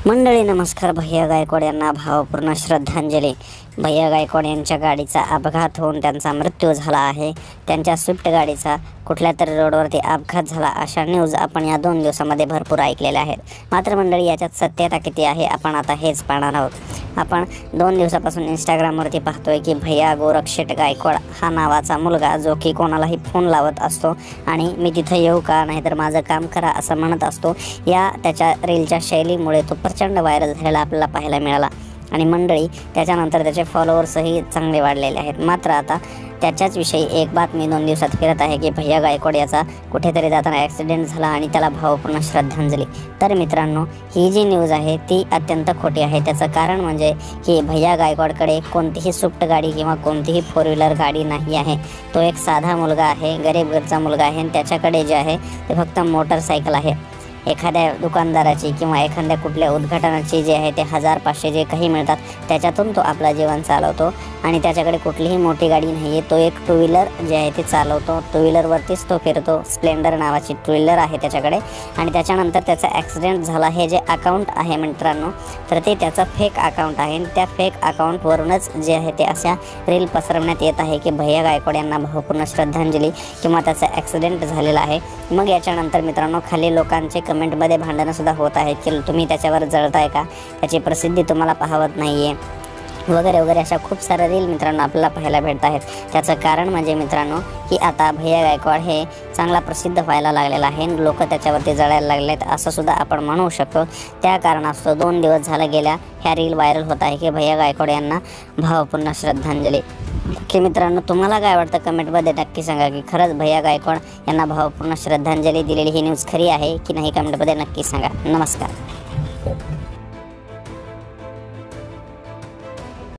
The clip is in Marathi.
मंडळी नमस्कार. भैया गायकवाड यांना भावपूर्ण श्रद्धांजली. भैया गायकवाड यांच्या गाडीचा अपघात होऊन त्यांचा मृत्यू झाला आहे. त्यांच्या स्विफ्ट गाडीचा कुठल्या तरी रोडवरती अपघात झाला अशा न्यूज आपण या 2 दिवसामध्ये भरपूर ऐकलेल्या आहेत. मात्र मंडळी याच्यात सत्यता किती आहे आपण आता हेच पाहणार आहोत. आपण 2 दिवसापासून इंस्टाग्रामवरती पाहतोय की भैया गोरक्षेट गायकवाड हा नावाचा मुलगा जो की कोणालाही फोन लावत असतो आणि मी तिथं येऊ का, नाहीतर माझं काम करा असं म्हणत असतो. या त्याच्या रीलच्या शैलीमुळे तो प्रचंड व्हायरल झालेला आपल्याला पाहायला मिळाला आणि मंडळी त्याच्यानंतर त्याचे फॉलोअर्सही चांगले वाढलेले आहेत. मात्र आता त्याच्याच विषयी एक बातमी 2 दिवसात फिरत आहे की भैया गायकवाड याचा कुठेतरी जाताना ॲक्सिडेंट झाला आणि त्याला भावपूर्ण श्रद्धांजली. तर मित्रांनो, ही जी न्यूज आहे ती अत्यंत खोटी आहे. त्याचं कारण म्हणजे की भैया गायकवाडकडे कोणतीही स्विफ्ट गाडी किंवा कोणतीही 4 व्हीलर गाडी नाही आहे. तो एक साधा मुलगा आहे, गरीब घरचा मुलगा आहे आणि त्याच्याकडे जे आहे ते फक्त मोटरसायकल आहे. एखाद्या दुकानदाराची किंवा एखाद्या कुठल्या उद्घाटनाची जे आहे ते 1000-500 जे काही मिळतात त्याच्यातून तो आपला जीवन चालवतो आणि त्याच्याकडे कुठलीही मोठी गाडी नाही आहे. तो एक 2 व्हीलर जे आहे ते चालवतो. 2 व्हीलरवरतीच तो फिरतो. स्प्लेंडर नावाची 2 व्हीलर आहे त्याच्याकडे. आणि त्याच्यानंतर त्याचा ॲक्सिडेंट झाला. हे जे अकाउंट आहे मित्रांनो, तर ते त्याचं फेक अकाउंट आहे आणि त्या फेक अकाउंटवरूनच जे आहे ते अशा रील पसरवण्यात येत आहे की भैया गायकवाड यांना भावपूर्ण श्रद्धांजली किंवा त्याचा ॲक्सिडेंट झालेला आहे. मग याच्यानंतर मित्रांनो खाली लोकांचे कमेंटमध्ये भांडणं सुद्धा होत आहेत की तुम्ही त्याच्यावर जळताय का, त्याची प्रसिद्धी तुम्हाला पाहवत नाही आहे वगैरे वगैरे अशा खूप साऱ्या रील मित्रांनो आपल्याला पाहायला भेटत आहेत. त्याचं कारण म्हणजे मित्रांनो की आता भैया गायकवाड हे चांगला प्रसिद्ध व्हायला लागलेला आहे. लोक त्याच्यावरती जळायला लागले आहेत असं सुद्धा आपण म्हणू शकतो. त्या कारणास्तव 2 दिवस झालं गेल्या ह्या रील व्हायरल होत आहे की भैया गायकवाड यांना भावपूर्ण श्रद्धांजली. की मित्रांनो, तुम्हाला काय वाटतं कमेंटमध्ये नक्की सांगा की खरंच भैया गायकवाड यांना भावपूर्ण श्रद्धांजली दिलेली ही न्यूज खरी आहे की नाही. कमेंटमध्ये नक्की सांगा. नमस्कार.